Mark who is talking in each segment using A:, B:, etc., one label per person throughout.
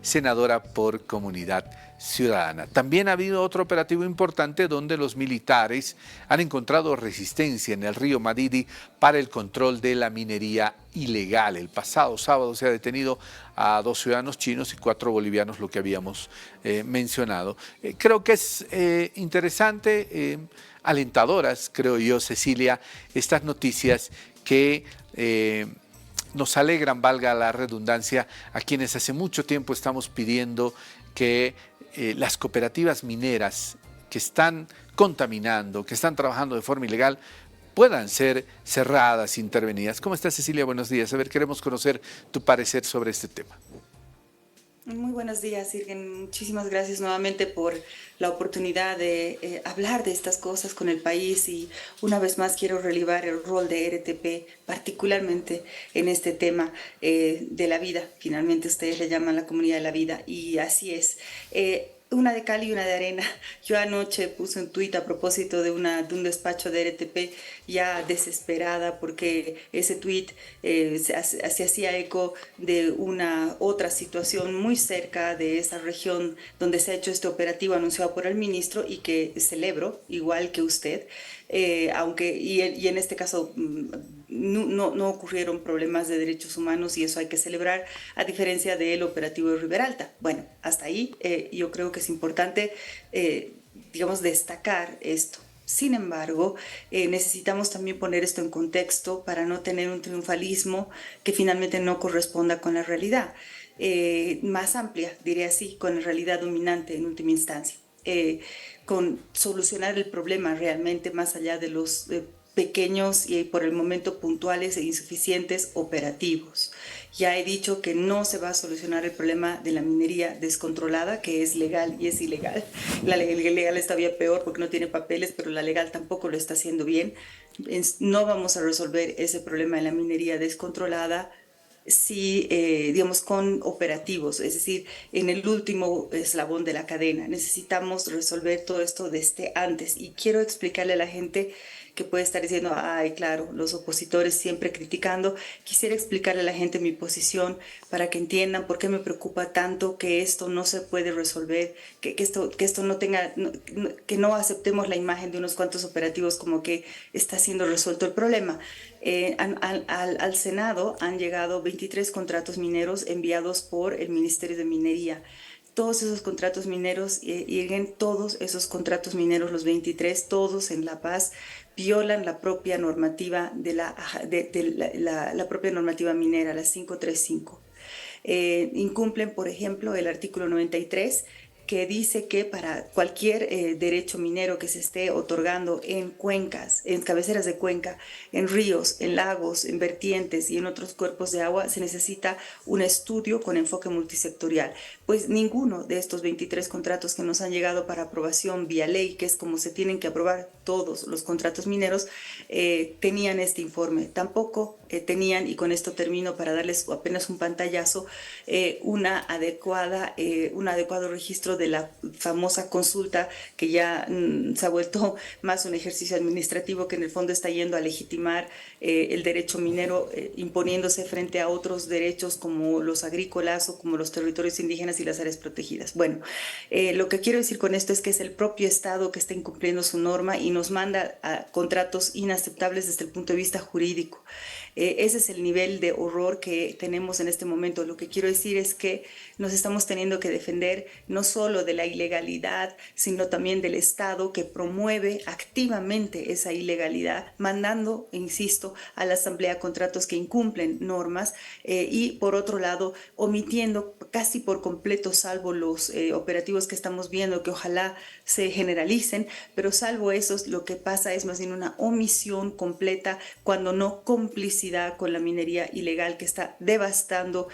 A: senadora por Comunidad Ciudadana. También ha habido otro operativo importante donde los militares han encontrado resistencia en el río Madidi para el control de la minería ilegal. El pasado sábado se ha detenido a 2 ciudadanos chinos y 4 bolivianos, lo que habíamos mencionado. Creo que es interesante, alentadoras, creo yo, Cecilia, estas noticias que nos alegran, valga la redundancia, a quienes hace mucho tiempo estamos pidiendo que las cooperativas mineras que están contaminando, que están trabajando de forma ilegal, puedan ser cerradas, intervenidas. ¿Cómo estás, Cecilia? Buenos días. A ver, queremos conocer tu parecer sobre este tema.
B: Muy buenos días, Irgen. Muchísimas gracias nuevamente por la oportunidad de hablar de estas cosas con el país y una vez más quiero relevar el rol de RTP, particularmente en este tema de la vida. Finalmente ustedes le llaman la comunidad de la vida y así es. Una de cal y una de arena. Yo anoche puse un tuit a propósito de un despacho de RTP ya desesperada porque ese tuit se hacía eco de una otra situación muy cerca de esa región donde se ha hecho este operativo anunciado por el ministro y que celebro, igual que usted, y en este caso no ocurrieron problemas de derechos humanos y eso hay que celebrar, a diferencia del operativo de Riberalta. Bueno, hasta ahí yo creo que es importante, digamos, destacar esto. Sin embargo, necesitamos también poner esto en contexto para no tener un triunfalismo que finalmente no corresponda con la realidad, más amplia, diré así, con la realidad dominante en última instancia. Con solucionar el problema realmente más allá de los pequeños y por el momento puntuales e insuficientes operativos. Ya he dicho que no se va a solucionar el problema de la minería descontrolada, que es legal y es ilegal. La legal es todavía peor porque no tiene papeles, pero la legal tampoco lo está haciendo bien. No vamos a resolver ese problema de la minería descontrolada sí, digamos, con operativos, es decir, en el último eslabón de la cadena. Necesitamos resolver todo esto desde antes. Y quiero explicarle a la gente que puede estar diciendo, ay, claro, los opositores siempre criticando. Quisiera explicarle a la gente mi posición para que entiendan por qué me preocupa tanto que esto no se puede resolver, que esto no tenga, que no aceptemos la imagen de unos cuantos operativos como que está siendo resuelto el problema. Al Senado han llegado 23 contratos mineros enviados por el Ministerio de Minería. Todos esos contratos mineros, Irgen, todos esos contratos mineros, los 23, todos en La Paz, violan la propia normativa la propia normativa minera, la 535. Incumplen, por ejemplo, el artículo 93, que dice que para cualquier derecho minero que se esté otorgando en cuencas, en cabeceras de cuenca, en ríos, en lagos, en vertientes y en otros cuerpos de agua, se necesita un estudio con enfoque multisectorial. Pues ninguno de estos 23 contratos que nos han llegado para aprobación vía ley, que es como se tienen que aprobar todos los contratos mineros, tenían este informe. Tampoco tenían, y con esto termino para darles apenas un pantallazo, un adecuado registro de la famosa consulta que ya se ha vuelto más un ejercicio administrativo que en el fondo está yendo a legitimar el derecho minero, imponiéndose frente a otros derechos como los agrícolas o como los territorios indígenas y las áreas protegidas. Bueno, lo que quiero decir con esto es que es el propio Estado que está incumpliendo su norma y nos manda a contratos inaceptables desde el punto de vista jurídico. Ese es el nivel de horror que tenemos en este momento. Lo que quiero decir es que nos estamos teniendo que defender no solo de la ilegalidad, sino también del Estado que promueve activamente esa ilegalidad, mandando, insisto, a la Asamblea contratos que incumplen normas y, por otro lado, omitiendo casi por completo, salvo los operativos que estamos viendo, que ojalá se generalicen, pero salvo esos, lo que pasa es más bien una omisión completa, cuando no complicidad con la minería ilegal que está devastando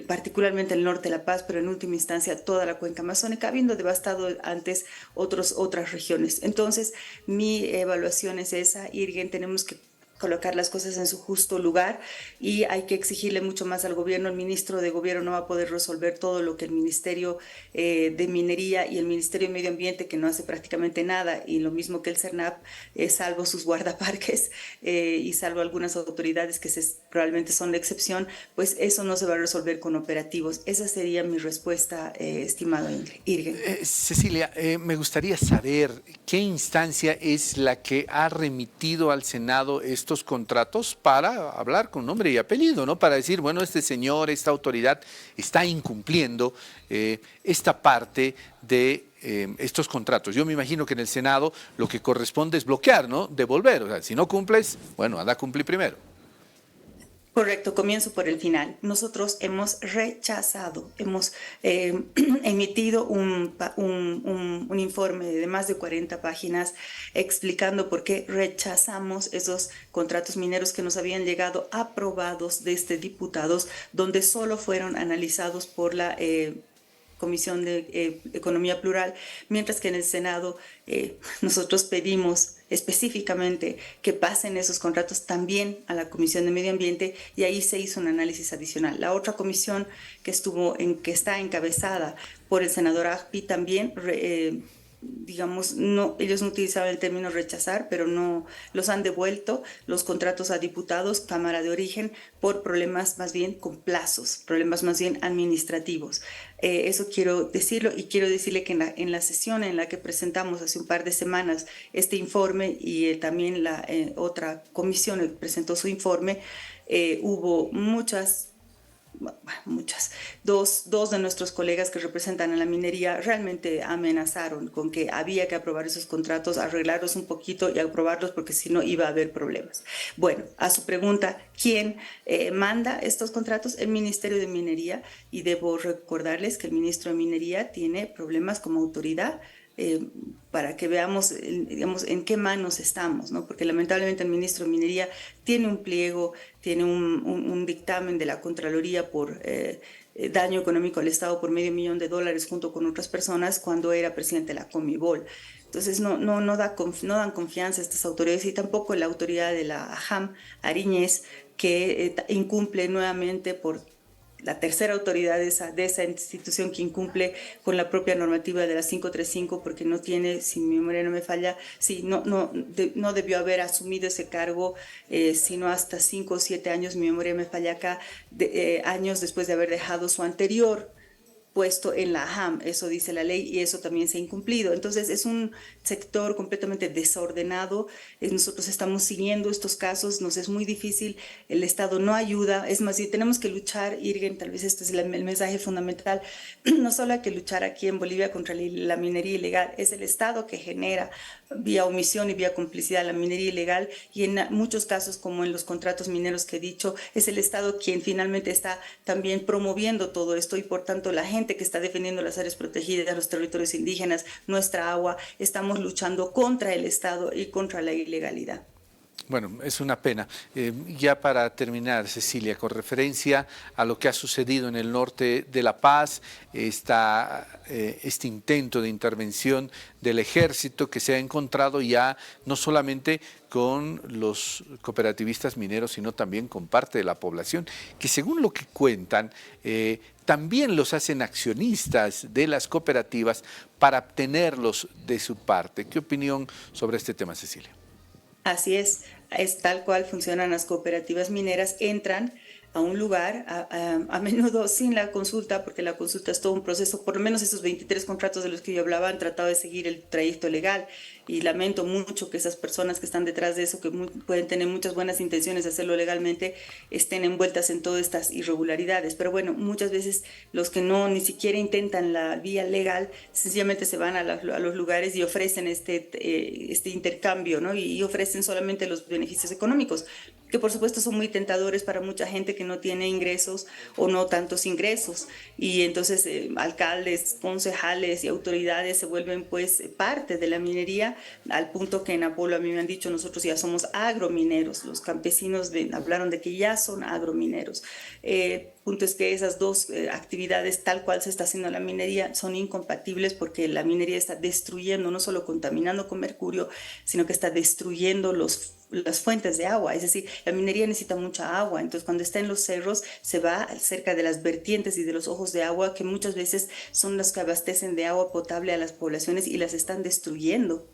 B: particularmente el norte de La Paz, pero en última instancia toda la cuenca amazónica, habiendo devastado antes otras regiones. Entonces, mi evaluación es esa, Irgen, tenemos que colocar las cosas en su justo lugar y hay que exigirle mucho más al gobierno. El ministro de Gobierno no va a poder resolver todo lo que el Ministerio de Minería y el Ministerio de Medio Ambiente, que no hace prácticamente nada, y lo mismo que el CERNAP, salvo sus guardaparques y salvo algunas autoridades que probablemente son la excepción, pues eso no se va a resolver con operativos. Esa sería mi respuesta, estimado Irgen.
A: Cecilia, me gustaría saber qué instancia es la que ha remitido al Senado estos contratos para hablar con nombre y apellido, ¿no? Para decir, bueno, este señor, esta autoridad está incumpliendo esta parte de estos contratos. Yo me imagino que en el Senado lo que corresponde es bloquear, ¿no? Devolver. O sea, si no cumples, bueno, anda a cumplir primero.
B: Correcto, comienzo por el final. Nosotros hemos rechazado, hemos emitido un informe de más de 40 páginas explicando por qué rechazamos esos contratos mineros que nos habían llegado aprobados desde diputados, donde solo fueron analizados por la Comisión de Economía Plural, mientras que en el Senado nosotros pedimos específicamente que pasen esos contratos también a la Comisión de Medio Ambiente y ahí se hizo un análisis adicional. La otra comisión que está encabezada por el senador Agpi también digamos, no, ellos no utilizaban el término rechazar, pero no los han devuelto los contratos a diputados, Cámara de Origen, por problemas más bien con plazos, problemas más bien administrativos. Eso quiero decirlo y quiero decirle que en la sesión en la que presentamos hace un par de semanas este informe y también la otra comisión presentó su informe, hubo dos de nuestros colegas que representan a la minería realmente amenazaron con que había que aprobar esos contratos, arreglarlos un poquito y aprobarlos porque si no iba a haber problemas. Bueno, a su pregunta, ¿quién manda estos contratos? El Ministerio de Minería, y debo recordarles que el ministro de Minería tiene problemas como autoridad. Para que veamos, digamos, en qué manos estamos, ¿no? Porque lamentablemente el ministro de Minería tiene un pliego, tiene un dictamen de la Contraloría por daño económico al Estado por $500,000 junto con otras personas cuando era presidente de la Comibol. Entonces no dan confianza a estas autoridades y tampoco la autoridad de la AJAM, Ariñez, que incumple nuevamente por la tercera autoridad de esa institución que incumple con la propia normativa de la 535 porque no tiene, si mi memoria no me falla, no debió haber asumido ese cargo sino hasta 5 o 7 años, mi memoria me falla acá, años después de haber dejado su anterior puesto en la AJAM, eso dice la ley y eso también se ha incumplido. Entonces es un sector completamente desordenado, nosotros estamos siguiendo estos casos, nos es muy difícil, el Estado no ayuda, es más, si tenemos que luchar, Irgen, tal vez este es el mensaje fundamental, no solo hay que luchar aquí en Bolivia contra la minería ilegal, es el Estado que genera vía omisión y vía complicidad la minería ilegal y en muchos casos, como en los contratos mineros que he dicho, es el Estado quien finalmente está también promoviendo todo esto y por tanto la gente que está defendiendo las áreas protegidas, los territorios indígenas, nuestra agua, estamos luchando contra el Estado y contra la ilegalidad.
A: Bueno, es una pena. Ya para terminar, Cecilia, con referencia a lo que ha sucedido en el norte de La Paz, este intento de intervención del ejército que se ha encontrado ya no solamente con los cooperativistas mineros, sino también con parte de la población, que según lo que cuentan, también los hacen accionistas de las cooperativas para obtenerlos de su parte. ¿Qué opinión sobre este tema, Cecilia?
B: Así es tal cual funcionan las cooperativas mineras, entran a un lugar, a menudo sin la consulta, porque la consulta es todo un proceso, por lo menos esos 23 contratos de los que yo hablaba han tratado de seguir el trayecto legal y lamento mucho que esas personas que están detrás de eso, que pueden tener muchas buenas intenciones de hacerlo legalmente, estén envueltas en todas estas irregularidades. Pero bueno, muchas veces los que no ni siquiera intentan la vía legal, sencillamente se van a los lugares y ofrecen este intercambio, ¿no? Y ofrecen solamente los beneficios económicos, que por supuesto son muy tentadores para mucha gente que no tiene ingresos o no tantos ingresos. Y entonces alcaldes, concejales y autoridades se vuelven pues parte de la minería, al punto que en Apolo a mí me han dicho, nosotros ya somos agromineros, los campesinos hablaron de que ya son agromineros. Punto es que esas dos actividades, tal cual se está haciendo la minería, son incompatibles porque la minería está destruyendo, no solo contaminando con mercurio, sino que está destruyendo los las fuentes de agua, es decir, la minería necesita mucha agua, entonces cuando está en los cerros se va cerca de las vertientes y de los ojos de agua que muchas veces son los que abastecen de agua potable a las poblaciones y las están destruyendo.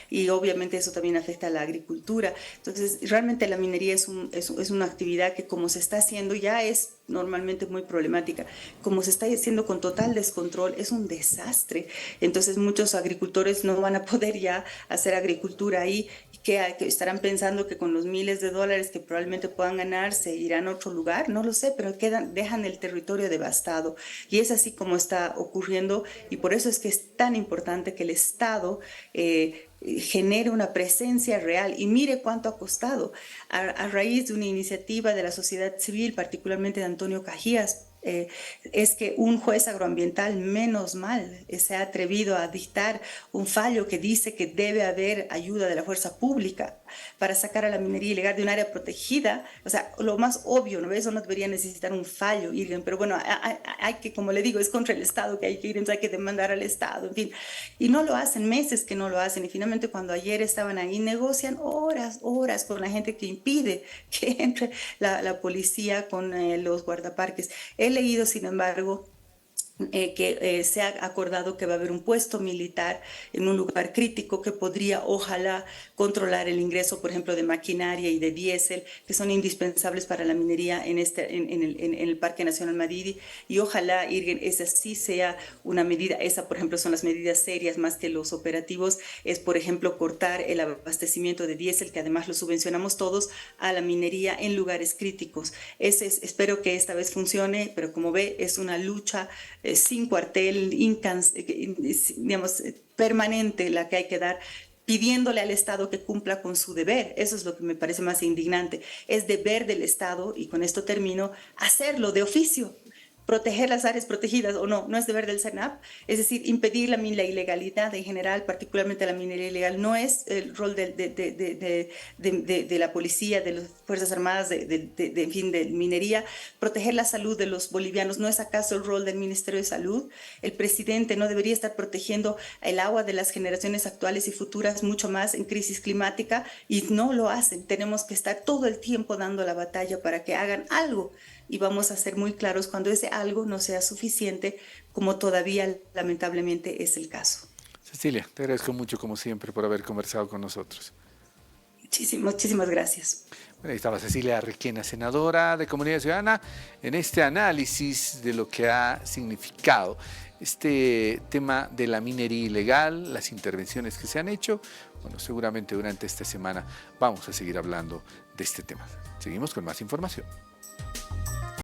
B: Y obviamente eso también afecta a la agricultura. Entonces, realmente la minería es una actividad que como se está haciendo ya es normalmente muy problemática. Como se está haciendo con total descontrol, es un desastre. Entonces, muchos agricultores no van a poder ya hacer agricultura ahí que estarán pensando que con los miles de dólares que probablemente puedan ganar se irán a otro lugar, no lo sé, pero dejan el territorio devastado. Y es así como está ocurriendo y por eso es que es tan importante que el Estado genere una presencia real y mire cuánto ha costado a raíz de una iniciativa de la sociedad civil, particularmente de Antonio Cajías. Es que un juez agroambiental, menos mal, se ha atrevido a dictar un fallo que dice que debe haber ayuda de la fuerza pública para sacar a la minería ilegal de un área protegida. O sea, lo más obvio, ¿no? Eso no debería necesitar un fallo, Irgen, pero bueno, hay que, como le digo, es contra el Estado que hay que ir, entonces hay que demandar al Estado, en fin. Y no lo hacen, meses que no lo hacen, y finalmente cuando ayer estaban ahí, negocian horas con la gente que impide que entre la policía con los guardaparques. He leído, sin embargo, que se ha acordado que va a haber un puesto militar en un lugar crítico que podría, ojalá, controlar el ingreso, por ejemplo, de maquinaria y de diésel, que son indispensables para la minería en el Parque Nacional Madidi. Y ojalá, Irgen, esa sí sea una medida, esa, por ejemplo, son las medidas serias más que los operativos, es, por ejemplo, cortar el abastecimiento de diésel, que además lo subvencionamos todos, a la minería en lugares críticos. Espero que esta vez funcione, pero como ve, es una lucha sin cuartel, digamos, permanente la que hay que dar, pidiéndole al Estado que cumpla con su deber. Eso es lo que me parece más indignante. Es deber del Estado, y con esto termino, hacerlo de oficio. Proteger las áreas protegidas o no, no es deber del SENAP, es decir, impedir la ilegalidad en general, particularmente la minería ilegal, no es el rol de la policía, de las Fuerzas Armadas, en fin, de minería. Proteger la salud de los bolivianos, ¿no es acaso el rol del Ministerio de Salud? El presidente no debería estar protegiendo el agua de las generaciones actuales y futuras mucho más en crisis climática, y no lo hacen. Tenemos que estar todo el tiempo dando la batalla para que hagan algo. Y vamos a ser muy claros cuando ese algo no sea suficiente, como todavía lamentablemente es el caso.
A: Cecilia, te agradezco mucho como siempre por haber conversado con nosotros.
B: Muchísimas gracias.
A: Bueno, ahí estaba Cecilia Requena, senadora de Comunidad Ciudadana, en este análisis de lo que ha significado este tema de la minería ilegal, las intervenciones que se han hecho. Bueno, seguramente durante esta semana vamos a seguir hablando de este tema. Seguimos con más información.